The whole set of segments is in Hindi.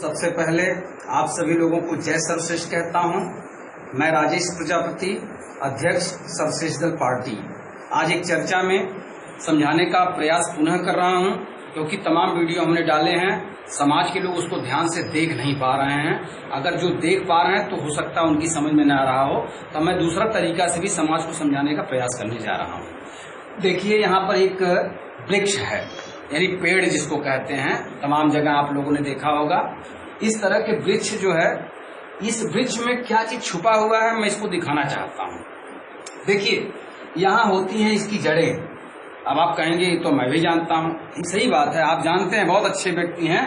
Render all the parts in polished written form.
सबसे पहले आप सभी लोगों को जय सर्वश्रेष्ठ कहता हूं। मैं राजेश प्रजापति, अध्यक्ष सर्वश्रेष्ठ दल पार्टी, आज एक चर्चा में समझाने का प्रयास पुनः कर रहा हूं, क्योंकि तमाम वीडियो हमने डाले हैं, समाज के लोग उसको ध्यान से देख नहीं पा रहे हैं। अगर जो देख पा रहे हैं तो हो सकता है उनकी समझ में न आ रहा हो, तो मैं दूसरा तरीका से भी समाज को समझाने का प्रयास करने जा रहा हूं। देखिए, यहाँ पर एक वृक्ष है, यानी पेड़ जिसको कहते हैं, तमाम जगह आप लोगों ने देखा होगा। इस तरह के वृक्ष जो है, इस वृक्ष में क्या चीज छुपा हुआ है, मैं इसको दिखाना चाहता हूँ। देखिए, यहाँ होती हैं इसकी जड़ें। अब आप कहेंगे ये तो मैं भी जानता हूँ, सही बात है, आप जानते हैं, बहुत अच्छे व्यक्ति हैं।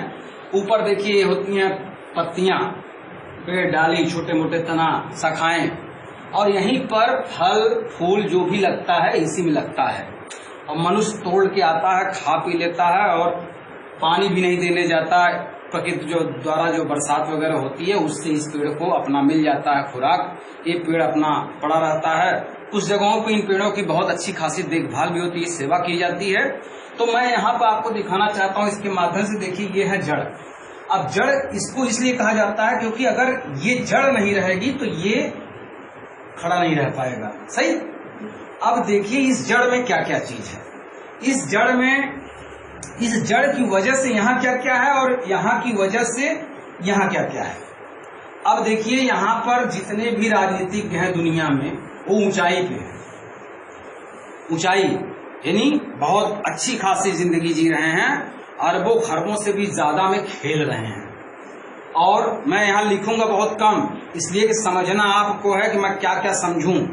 ऊपर देखिए होती हैं पत्तियां, पेड़, डाली, छोटे मोटे तना, शाखाएं, और यहीं पर फल फूल जो भी लगता है इसी में लगता है। और मनुष्य तोड़ के आता है, खा पी लेता है, और पानी भी नहीं देने जाता है। प्रकृति जो द्वारा जो बरसात वगैरह होती है उससे इस पेड़ को अपना मिल जाता है खुराक। ये पेड़ अपना पड़ा रहता है। कुछ जगहों पे इन पेड़ों की बहुत अच्छी खासी देखभाल भी होती है, सेवा की जाती है। तो मैं यहाँ पर आपको दिखाना चाहता हूँ इसके माध्यम से। देखिए, ये है जड़। अब जड़ इसको इसलिए कहा जाता है क्योंकि अगर ये जड़ नहीं रहेगी तो ये खड़ा नहीं रह पाएगा। सही। अब देखिए इस जड़ में क्या क्या चीज है। इस जड़ में, इस जड़ की वजह से यहाँ क्या क्या है और यहाँ की वजह से यहाँ क्या क्या है। अब देखिए, यहाँ पर जितने भी राजनीतिज्ञ हैं दुनिया में, वो ऊंचाई पे है। ऊंचाई यानी बहुत अच्छी खासी जिंदगी जी रहे हैं, अरबों खरबों से भी ज्यादा में खेल रहे हैं। और मैं यहाँ लिखूंगा बहुत कम, इसलिए कि समझना आपको है कि मैं क्या क्या समझूं,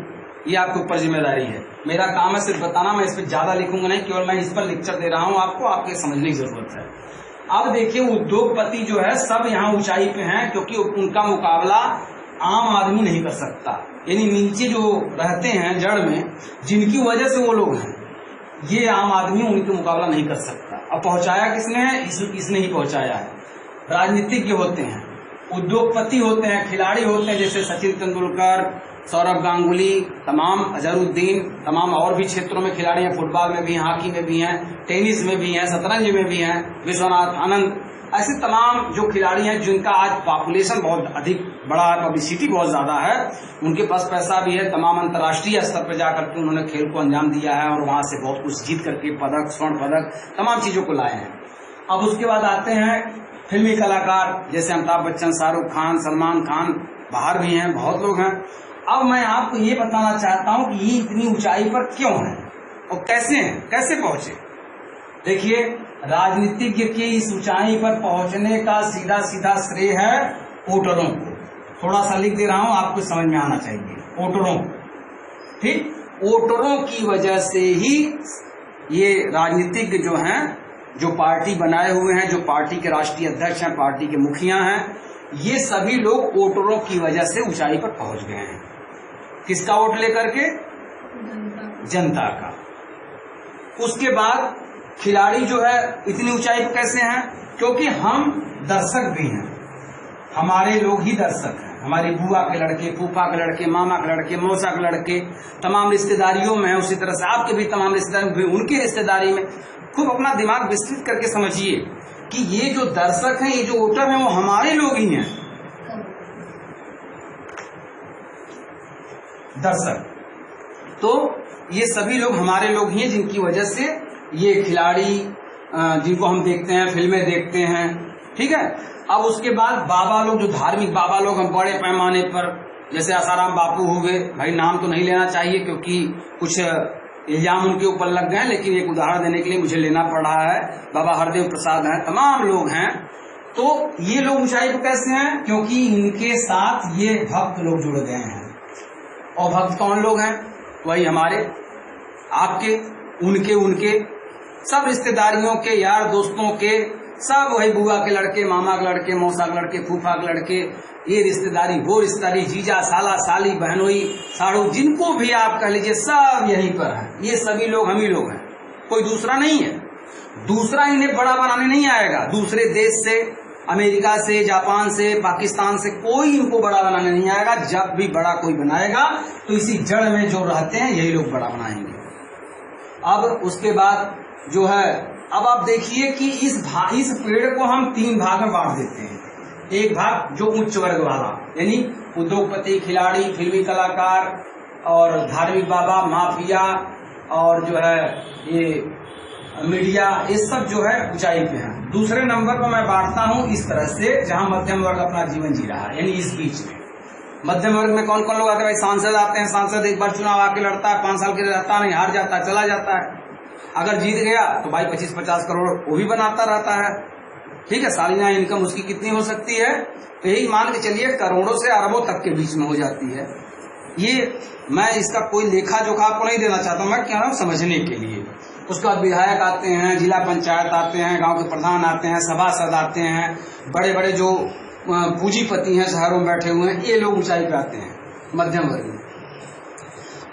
ये आपके ऊपर जिम्मेदारी है। मेरा काम है सिर्फ बताना, मैं इस पर ज्यादा लिखूंगा नहीं, केवल मैं इस पर लेक्चर दे रहा हूँ आपको, आपके समझने की जरूरत है। अब देखिए, उद्योगपति जो है सब यहाँ ऊंचाई पे हैं, क्योंकि उनका मुकाबला आम आदमी नहीं कर सकता। यानी नीचे जो रहते हैं जड़ में, जिनकी वजह से वो लोग हैं, ये आम आदमी उनके मुकाबला नहीं कर सकता। अब पहुंचाया किसने है? इसने ही पहुंचाया है। राजनीतिज्ञ होते हैं, उद्योगपति होते हैं, खिलाड़ी होते हैं, जैसे सचिन तेंदुलकर, सौरभ गांगुली, तमाम अजहरुद्दीन, तमाम और भी क्षेत्रों में खिलाड़ी हैं। फुटबॉल में भी, हॉकी में भी हैं, टेनिस में भी हैं, शतरंज में भी हैं, विश्वनाथ आनंद, ऐसे तमाम जो खिलाड़ी हैं जिनका आज पॉपुलेशन बहुत अधिक बड़ा है, पब्लिसिटी बहुत ज्यादा है, उनके पास पैसा भी है। तमाम अंतर्राष्ट्रीय स्तर पर जाकर के उन्होंने खेल को अंजाम दिया है और वहां से बहुत कुछ जीत करके पदक, स्वर्ण पदक, तमाम चीजों को लाए हैं। अब उसके बाद आते हैं फिल्मी कलाकार, जैसे अमिताभ बच्चन, शाहरुख खान, सलमान खान, बाहर भी हैं, बहुत लोग हैं। अब मैं आपको ये बताना चाहता हूं कि ये इतनी ऊंचाई पर क्यों है और कैसे हैं, कैसे पहुंचे। देखिए, राजनीतिज्ञ की इस ऊंचाई पर पहुंचने का सीधा सीधा श्रेय है वोटरों को। थोड़ा सा लिख दे रहा हूं, आपको समझ में आना चाहिए। वोटरों, ठीक, वोटरों की वजह से ही ये राजनीतिज्ञ जो हैं, जो पार्टी बनाए हुए हैं, जो पार्टी के राष्ट्रीय अध्यक्ष हैं, पार्टी के मुखिया हैं, ये सभी लोग वोटरों की वजह से ऊंचाई पर पहुंच गए हैं। किसका वोट लेकर के? जनता का। उसके बाद खिलाड़ी जो है इतनी ऊंचाई पर कैसे हैं? क्योंकि हम दर्शक भी हैं, हमारे लोग ही दर्शक हैं। हमारी बुआ के लड़के, फूफा के लड़के, मामा के लड़के, मौसा के लड़के, तमाम रिश्तेदारियों में है। उसी तरह से आपके भी तमाम रिश्तेदारी, उनकी रिश्तेदारी में। खूब अपना दिमाग विस्तृत करके समझिए कि ये जो दर्शक हैं, ये जो वोटर हैं, वो हमारे लोग ही हैं। दर्शक तो ये सभी लोग हमारे लोग ही हैं, जिनकी वजह से ये खिलाड़ी, जिनको हम देखते हैं, फिल्में देखते हैं, ठीक है। अब उसके बाद बाबा लोग, जो धार्मिक बाबा लोग, हम बड़े पैमाने पर, जैसे आसाराम बापू हुए, भाई नाम तो नहीं लेना चाहिए क्योंकि कुछ इल्जाम उनके ऊपर लग गए, लेकिन एक उदाहरण देने के लिए मुझे लेना पड़ रहा है। बाबा हरदेव प्रसाद हैं, तमाम लोग हैं। तो ये लोग ऊंचाई पर कैसे हैं? क्योंकि इनके साथ ये भक्त लोग जुड़ गए हैं। और भक्त कौन लोग हैं? वही हमारे, आपके, उनके सब रिश्तेदारियों के, यार दोस्तों के, सब वही बुआ के लड़के, मामा के लड़के, मौसा के लड़के, फूफा के लड़के, ये रिश्तेदारी, वो रिश्तेदारी, जीजा, साला, साली, बहनोई, साड़ू, जिनको भी आप कह लीजिए, सब यहीं पर है। ये सभी लोग हम ही लोग हैं, कोई दूसरा नहीं है। दूसरा इन्हें बड़ा बनाने नहीं आएगा। दूसरे देश से, अमेरिका से, जापान से, पाकिस्तान से कोई इनको बड़ा बनाने नहीं आएगा। जब भी बड़ा कोई बनाएगा तो इसी जड़ में जो रहते हैं यही लोग बड़ा बनाएंगे। अब उसके बाद जो है, अब आप देखिए कि इस पेड़ को हम 3 भाग में बांट देते हैं। एक भाग जो उच्च वर्ग वाला, यानी उद्योगपति, खिलाड़ी, फिल्मी कलाकार और धार्मिक बाबा, माफिया और जो है ये मीडिया, ये सब जो है ऊंचाई पे हैं। दूसरे नंबर पर मैं बांटता हूं इस तरह से जहां मध्यम वर्ग अपना जीवन जी रहा है, यानी इस बीच में। मध्यम वर्ग में कौन कौन लोग आते हैं भाई? सांसद आते हैं, सांसद एक बार चुनाव आके लड़ता है, 5 साल के लिए रहता नहीं, हार जाता है, चला जाता है। अगर जीत गया तो भाई 25-50 करोड़ वो भी बनाता रहता है, ठीक है। सालाना इनकम उसकी कितनी हो सकती है? तो यही मान के चलिए करोड़ों से अरबों तक के बीच में हो जाती है। ये मैं इसका कोई लेखा जोखा आपको नहीं देना चाहता हूँ, मैं कह रहा हूँ समझने के लिए। उसके बाद विधायक आते हैं, जिला पंचायत आते हैं, गांव के प्रधान आते हैं, सभासद आते हैं, बड़े बड़े जो पूंजीपति हैं शहरों में बैठे हुए हैं, ये लोग ऊंचाई पे आते हैं मध्यम वर्ग में।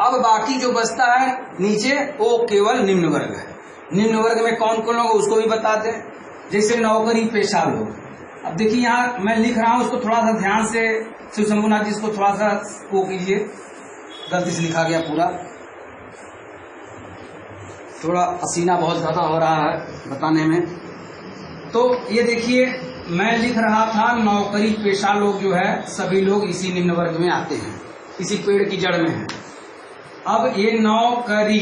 अब बाकी जो बचता है नीचे वो केवल निम्न वर्ग है। निम्न वर्ग में कौन कौन लोग उसको भी बता दें। जैसे नौकरी पेशा लोग। अब देखिए यहाँ मैं लिख रहा हूँ, उसको थोड़ा सा ध्यान से शिव शंभुनाथ जी, इसको थोड़ा सा वो कीजिए, गलती से लिखा गया पूरा, थोड़ा पसीना बहुत ज्यादा हो रहा है बताने में। तो ये देखिए मैं लिख रहा था नौकरी पेशा लोग जो है सभी लोग इसी निम्न वर्ग में आते हैं, इसी पेड़ की जड़ में है। अब ये नौकरी,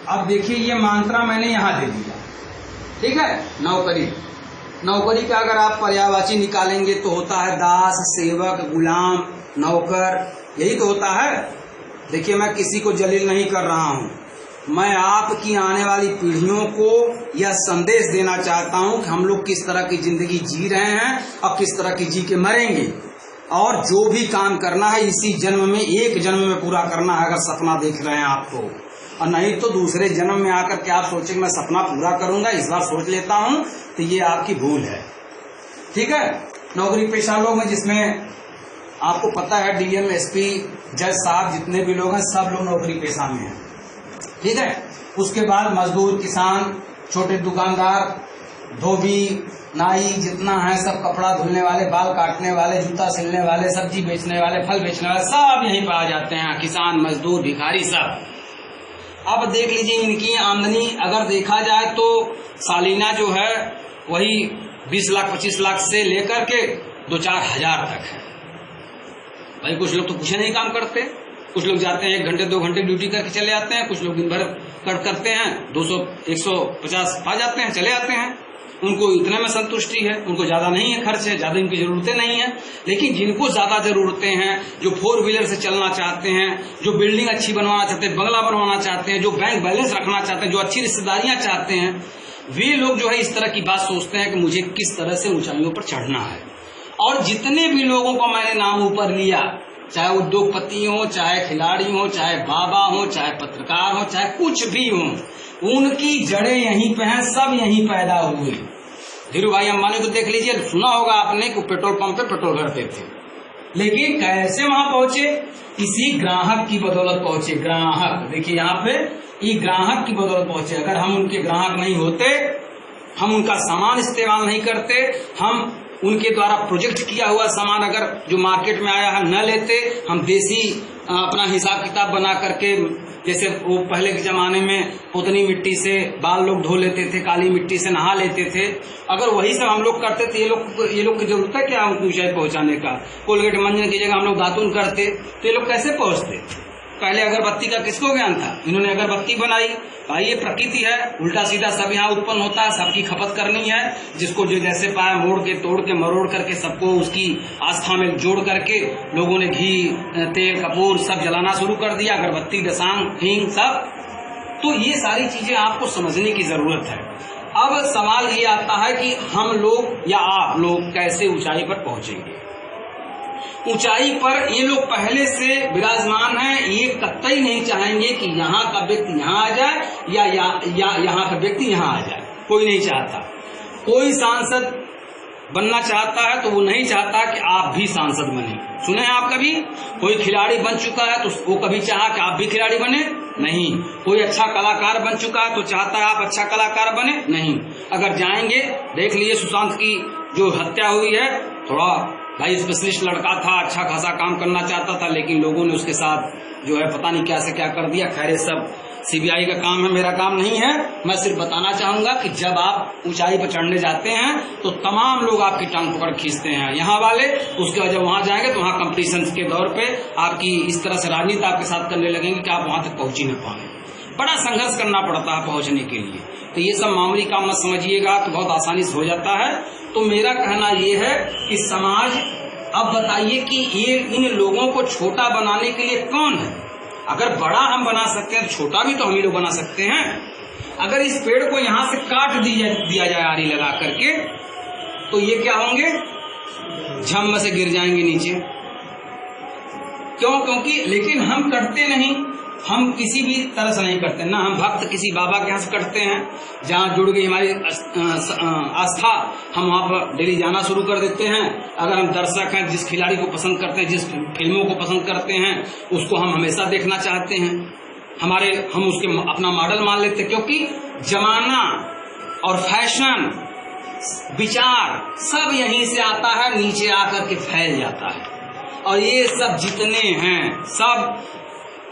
अब देखिए ये मात्रा मैंने यहाँ दे दिया, ठीक है। नौकरी, नौकरी का अगर आप पर्यायवाची निकालेंगे तो होता है दास, सेवक, गुलाम, नौकर, यही तो होता है। देखिए मैं किसी को जलील नहीं कर रहा हूँ, मैं आपकी आने वाली पीढ़ियों को यह संदेश देना चाहता हूं कि हम लोग किस तरह की जिंदगी जी रहे हैं और किस तरह की जी के मरेंगे, और जो भी काम करना है इसी जन्म में, एक जन्म में पूरा करना है अगर सपना देख रहे हैं आपको, और नहीं तो दूसरे जन्म में आकर के आप सोचे कि मैं सपना पूरा करूंगा, इस बार सोच लेता हूं, तो ये आपकी भूल है, ठीक है। नौकरी पेशा लोग में जिसमें आपको पता है डीएम, एसपी, जज साहब जितने भी लोग हैं सब लोग नौकरी पेशा में हैं, ठीक है। उसके बाद मजदूर, किसान, छोटे दुकानदार, धोबी, नाई जितना है सब, कपड़ा धुलने वाले, बाल काटने वाले, जूता सिलने वाले, सब्जी बेचने वाले, फल बेचने वाले, सब यहीं पर आ जाते हैं। किसान, मजदूर, भिखारी, सब। अब देख लीजिए इनकी आमदनी अगर देखा जाए तो सालाना जो है वही 20 लाख 25 लाख से लेकर के 2-4 हजार तक है। भाई कुछ लोग तो कुछ नहीं काम करते, कुछ लोग जाते हैं 1 घंटे 2 घंटे ड्यूटी करके चले आते हैं, कुछ लोग दिन भर करते हैं, 200-150 पा जाते हैं, चले आते हैं। उनको इतने में संतुष्टि है, उनको ज्यादा नहीं है खर्च है, ज्यादा इनकी जरूरतें नहीं है। लेकिन जिनको ज्यादा जरूरतें हैं, जो 4 व्हीलर से चलना चाहते हैं, जो बिल्डिंग अच्छी बनवाना चाहते हैं, बंगला बनवाना चाहते हैं, जो बैंक बैलेंस रखना चाहते हैं, जो अच्छी रिश्तेदारियां चाहते हैं, वे लोग जो है इस तरह की बात सोचते हैं कि मुझे किस तरह से ऊंचाइयों पर चढ़ना है। और जितने भी लोगों का मैंने नाम ऊपर लिया, चाहे उद्योगपति हो, चाहे खिलाड़ी हो, चाहे बाबा हो, चाहे पत्रकार हो, चाहे कुछ भी हो, उनकी जड़ें यहीं पे हैं, सब यहीं पैदा हुए। धीरू भाई अंबानी को देख लीजिए, सुना होगा आपने कि पेट्रोल पंप पे पेट्रोल भरते थे, लेकिन कैसे वहां पहुंचे? इसी ग्राहक की बदौलत पहुंचे। ग्राहक, देखिए यहाँ पे ये ग्राहक की बदौलत पहुंचे। अगर हम उनके ग्राहक नहीं होते, हम उनका सामान इस्तेमाल नहीं करते, हम उनके द्वारा प्रोजेक्ट किया हुआ सामान अगर जो मार्केट में आया है न लेते, हम देसी अपना हिसाब किताब बना करके, जैसे वो पहले के जमाने में पोतनी मिट्टी से बाल लोग धो लेते थे, काली मिट्टी से नहा लेते थे, अगर वही सब हम लोग करते थे, ये लोग की जरूरत है क्या उनको ऊंचाई पहुंचाने का? कोलगेट मंजन की जगह हम लोग दातुन करते तो ये लोग कैसे पहुंचते? पहले अगरबत्ती का किसको ज्ञान था? इन्होंने अगरबत्ती बनाई। भाई ये प्रकृति है, उल्टा सीधा सब यहाँ उत्पन्न होता है, सबकी खपत करनी है, जिसको जो जैसे पाया मोड़ के तोड़ के मरोड़ करके सबको उसकी आस्था में जोड़ करके लोगों ने घी, तेल, कपूर सब जलाना शुरू कर दिया, अगरबत्ती, दसांग, हींग सब। तो ये सारी चीजें आपको समझने की जरूरत है। अब सवाल ये आता है कि हम लोग या आप लोग कैसे ऊंचाई पर पहुंचेंगे? ऊंचाई पर ये लोग पहले से विराजमान हैं, ये कतई नहीं चाहेंगे कि यहाँ का व्यक्ति यहाँ आ जाए या यहाँ का व्यक्ति यहाँ आ जाए। कोई नहीं चाहता। कोई सांसद बनना चाहता है तो वो नहीं चाहता कि आप भी सांसद बने। सुने आप कभी कोई खिलाड़ी बन चुका है तो वो कभी चाहा कि आप भी खिलाड़ी बने? नहीं। कोई अच्छा कलाकार बन चुका है तो चाहता है आप अच्छा कलाकार बने? नहीं। अगर जाएंगे, देख लीजिए सुशांत की जो हत्या हुई है, थोड़ा भाई स्पेशलिस्ट लड़का था, अच्छा खासा काम करना चाहता था, लेकिन लोगों ने उसके साथ जो है पता नहीं क्या से क्या कर दिया। खैर सब सीबीआई का काम है, मेरा काम नहीं है। मैं सिर्फ बताना चाहूंगा कि जब आप ऊंचाई पर चढ़ने जाते हैं तो तमाम लोग आपकी टांग पकड़ खींचते हैं, यहाँ वाले। उसके बाद जब वहां जाएंगे तो वहां कंपटीशन के दौर पे आपकी इस तरह से राजनीति आपके साथ करने लगेंगे कि आप वहां तक पहुंच ही न पाए। बड़ा संघर्ष करना पड़ता है पहुंचने के लिए। तो ये सब मामूली काम मत समझिएगा कि बहुत आसानी से हो जाता है। तो मेरा कहना ये है कि समाज, अब बताइए कि ये इन लोगों को छोटा बनाने के लिए कौन है? अगर बड़ा हम बना सकते हैं तो छोटा भी तो हम ही लोग बना सकते हैं। अगर इस पेड़ को यहाँ से काट दिया जाए आरी लगा करके, तो ये क्या होंगे? झम से गिर जाएंगे नीचे। क्यों? क्योंकि लेकिन हम करते नहीं, हम किसी भी तरह से नहीं करते ना। हम भक्त किसी बाबा के यहाँ से करते हैं, जहाँ जुड़ गई हमारी आस्था, हम वहाँ पर डेली जाना शुरू कर देते हैं। अगर हम दर्शक हैं, जिस खिलाड़ी को पसंद करते हैं, जिस फिल्मों को पसंद करते हैं, उसको हम हमेशा देखना चाहते हैं। हम उसके अपना मॉडल मान लेते हैं, क्योंकि जमाना और फैशन, विचार सब यहीं से आता है, नीचे आकर के फैल जाता है। और ये सब जितने हैं सब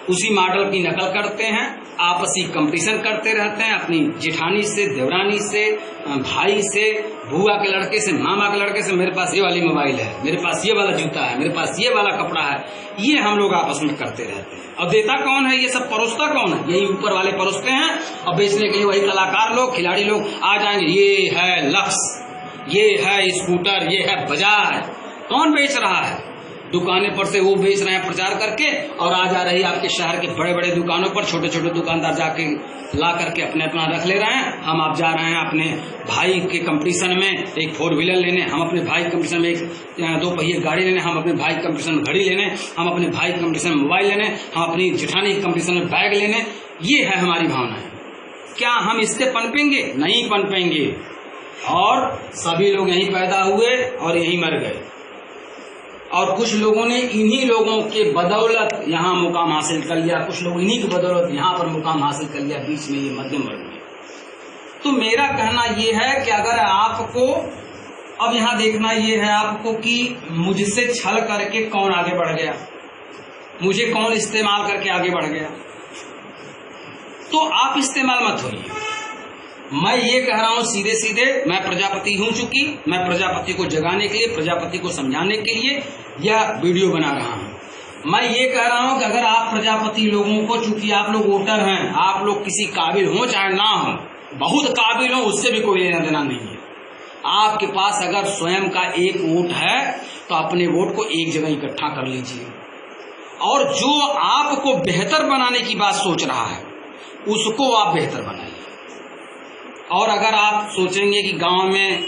उसी मॉडल की नकल करते हैं, आपसी कंपटीशन करते रहते हैं, अपनी जेठानी से, देवरानी से, भाई से, बुआ के लड़के से, मामा के लड़के से। मेरे पास ये वाली मोबाइल है, मेरे पास ये वाला जूता है, मेरे पास ये वाला कपड़ा है। ये हम लोग आपस में करते रहते हैं। और देता कौन है? ये सब परोसता कौन है? यही ऊपर वाले परोसते हैं। और बेचने के लिए वही कलाकार लोग, खिलाड़ी लोग आ जाएंगे। ये है लक्स, ये है स्कूटर, ये है बजाज। कौन बेच रहा है? दुकानें पर से वो बेच रहे हैं प्रचार करके, और आ जा रही आपके शहर के बड़े बड़े दुकानों पर छोटे छोटे दुकानदार जाके ला करके अपना रख ले रहे हैं। आप जा रहे हैं अपने भाई के कंपटीशन में एक 4 व्हीलर लेने, हम अपने भाई के कंपटीशन में एक 2 पहिए गाड़ी लेने, हम अपने भाई के कंपटीशन में घड़ी लेने, हम अपने भाई के कंपटीशन में मोबाइल लेने, हम अपनी जेठानी के कंपटीशन में बैग लेने। ये है हमारी भावना है। क्या हम इससे पनपेंगे? नहीं पनपेंगे। और सभी लोग यहीं पैदा हुए और यहीं मर गए, और कुछ लोगों ने इन्हीं लोगों के बदौलत यहाँ मुकाम हासिल कर लिया, कुछ लोग इन्हीं की बदौलत यहाँ पर मुकाम हासिल कर लिया, बीच में ये मध्यम वर्ग में। तो मेरा कहना ये है कि अगर आपको अब यहाँ देखना ये है आपको कि मुझसे छल करके कौन आगे बढ़ गया, मुझे कौन इस्तेमाल करके आगे बढ़ गया, तो आप इस्तेमाल मत होइए। मैं ये कह रहा हूं सीधे सीधे, मैं प्रजापति हूं, चूंकि मैं प्रजापति को जगाने के लिए, प्रजापति को समझाने के लिए यह वीडियो बना रहा हूं। मैं ये कह रहा हूं कि अगर आप प्रजापति लोगों को, चूंकि आप लोग वोटर हैं, आप लोग किसी काबिल हो चाहे ना हो, बहुत काबिल हो, उससे भी कोई लेना देना नहीं है। आपके पास अगर स्वयं का एक वोट है तो अपने वोट को एक जगह इकट्ठा कर लीजिए, और जो आपको बेहतर बनाने की बात सोच रहा है उसको आप बेहतर बनाइए। और अगर आप सोचेंगे कि गांव में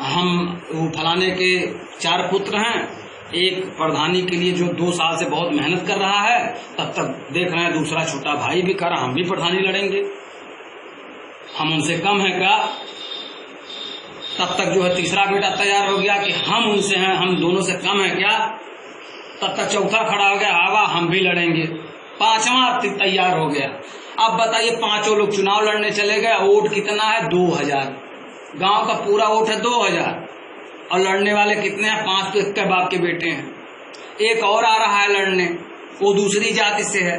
हम फलाने के 4 पुत्र हैं, एक प्रधानी के लिए जो 2 साल से बहुत मेहनत कर रहा है, तब तक देख रहे हैं दूसरा छोटा भाई भी कर रहा, हम भी प्रधानी लड़ेंगे, हम उनसे कम है क्या? तब तक जो है तीसरा बेटा तैयार हो गया कि हम उनसे हैं, हम दोनों से कम है क्या? तब तक चौथा खड़ा हो गया, आवा हम भी लड़ेंगे। 5वां तैयार हो गया। अब बताइए, 5 लोग चुनाव लड़ने चले गए, वोट कितना है? 2000। गांव का पूरा वोट है 2000, और लड़ने वाले कितने हैं? 5 तो एक के बाप के बेटे हैं। एक और आ रहा है लड़ने, वो दूसरी जाति से है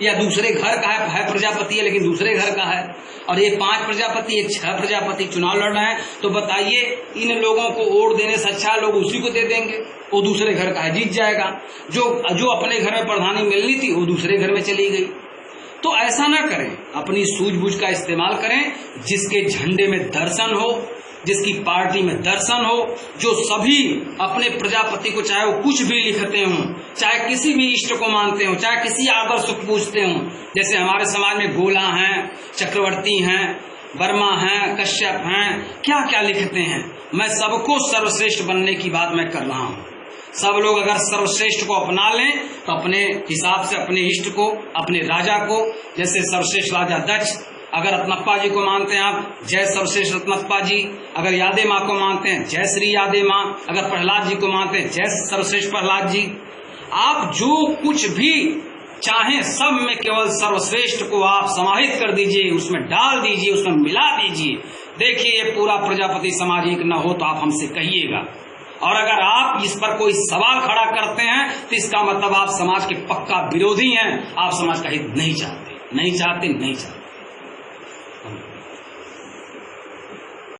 या दूसरे घर का है प्रजापति है लेकिन दूसरे घर का है, और ये 5 प्रजापति, एक 6 प्रजापति चुनाव लड़ रहे हैं। तो बताइए, इन लोगों को वोट देने से अच्छा लोग उसी को दे देंगे, वो दूसरे घर का है, जीत जाएगा। जो अपने घर में प्रधानी मिलनी थी वो दूसरे घर में चली गई। तो ऐसा ना करें, अपनी सूझबूझ का इस्तेमाल करें। जिसके झंडे में दर्शन हो, जिसकी पार्टी में दर्शन हो, जो सभी अपने प्रजापति को, चाहे वो कुछ भी लिखते हों, चाहे किसी भी इष्ट को मानते हों, चाहे किसी आदर्श को पूछते हों, जैसे हमारे समाज में गोला हैं, चक्रवर्ती हैं, वर्मा हैं, कश्यप हैं, क्या क्या लिखते हैं। मैं सबको सर्वश्रेष्ठ बनने की बात मैं कर रहा हूँ। सब लोग अगर सर्वश्रेष्ठ को अपना लें तो अपने हिसाब से अपने इष्ट को, अपने राजा को, जैसे सर्वश्रेष्ठ राजा दक्ष, अगर रत्नप्पा जी को मानते हैं आप, जय सर्वश्रेष्ठ रत्नप्पा जी। अगर यादे माँ को मानते हैं, जय श्री यादे माँ। अगर प्रहलाद जी को मानते हैं, जय सर्वश्रेष्ठ प्रहलाद जी। आप जो कुछ भी चाहें, सब में केवल सर्वश्रेष्ठ को आप समाहित कर दीजिए, उसमें डाल दीजिए, उसमें मिला दीजिए। देखिए, ये पूरा प्रजापति समाज एक न हो तो आप हमसे कहिएगा। और अगर आप इस पर कोई सवाल खड़ा करते हैं तो इसका मतलब आप समाज के पक्का विरोधी हैं, आप समाज का हित नहीं चाहते। नहीं चाहते नहीं चाहते।